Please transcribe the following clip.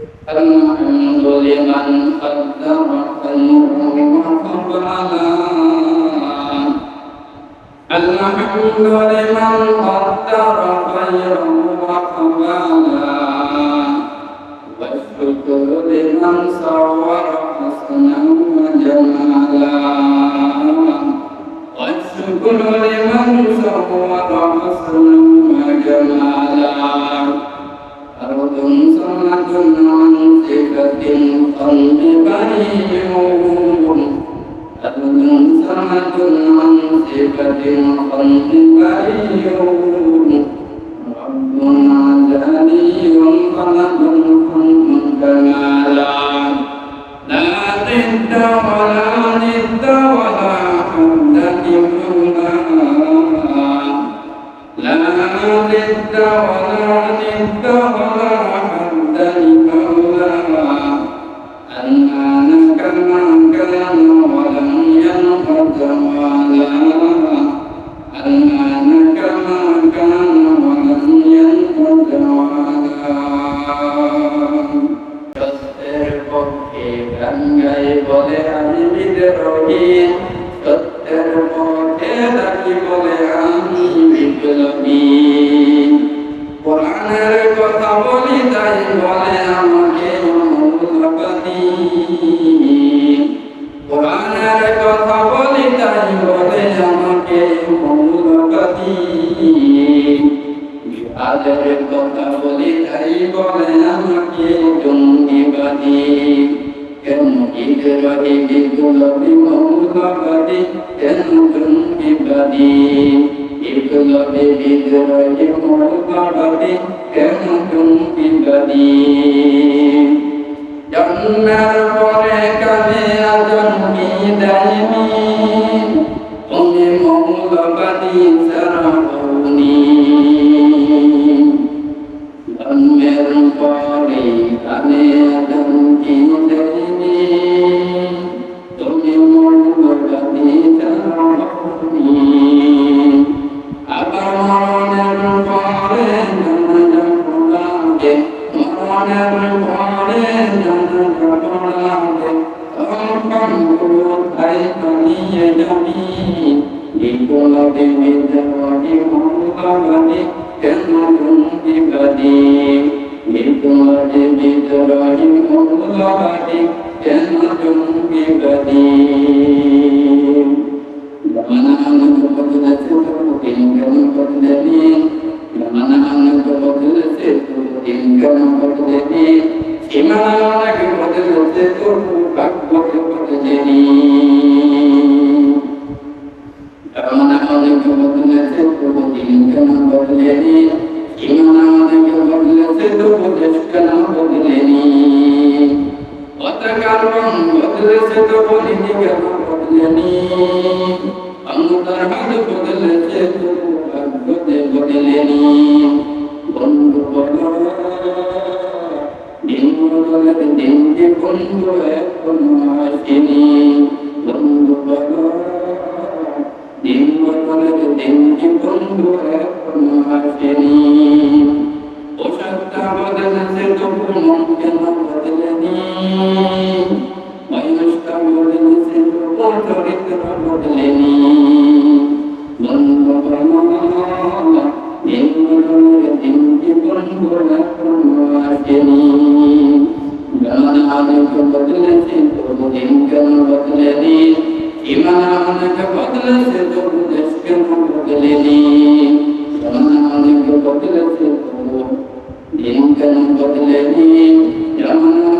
الحمد لمن قدر خيره وفضلا الحمد لمن قدر خيره وفضلا والشكر لمن صور حسنا وجمالا والشكر لمن صور حسنا وجمالا أرض صمد عن صفة القلب بريء أرض صمد عن صفة القلب بريء ربنا جلي خلق الخلق كمالا لا ضد ولا ند ولا حد لمولاه لا ضد ولا ند ولا حد لمولاه الآن كما كان ولم ينقض ولا الآن كما كان ولم ينقض ولا সত্যের পক্ষে গাঙ্গাই বলে আমি বিদ্রোহী সত্যের পক্ষে দাঁড়ি বলে আমি বিপ্লবী কোরআনের কথা বলি তাই বলে আমাকে মৌলবাদী কোরআনের কথা বলি তাই বলে আমাকে মৌলবাদী জিহাদের কথা বলি তাই বলে আমাকে জঙ্গিবাদী কেন বিদ্রোহী বিপ্লবী মৌলবাদী কেন জঙ্গিবাদী বিপ্লবী বিদ্রোহী মৌলবাদী কেন জঙ্গিবাদী জন্মের পরে কালে জন্মি দেয়নি তুমি মৌলবাদী সারাবনি জন্মের পরে কালে জন্মি দেয়নি তুমি মৌলবাদী সারাবনি আবার মরণের পরে জানাজাকে মরণের পরে জানাজাকে তখন কোথায় পালিয়ে যাবি বিপ্লবী বিদ্রোহী মৌলবাদী কেন জঙ্গিবাদী বিপ্লবী বিদ্রোহী মৌলবাদী কেন জঙ্গিবাদী Laman kepada situ tinggal berdiri, laman kepada situ tinggal berdiri, imana kepada situ takut berdiri. Laman kepada situ tinggal berdiri, imana kepada situ tinggal berdiri. Otakkan kepada situ tinggal berdiri. Antar hal berdiri itu berdiri bangga bangga dimulai tinggi bangga ekonomi bangga bangga dimulai tinggi bangga ekonomi osata berdiri itu mungkin berdiri mayusta berdiri itu otorit berdiri Jangan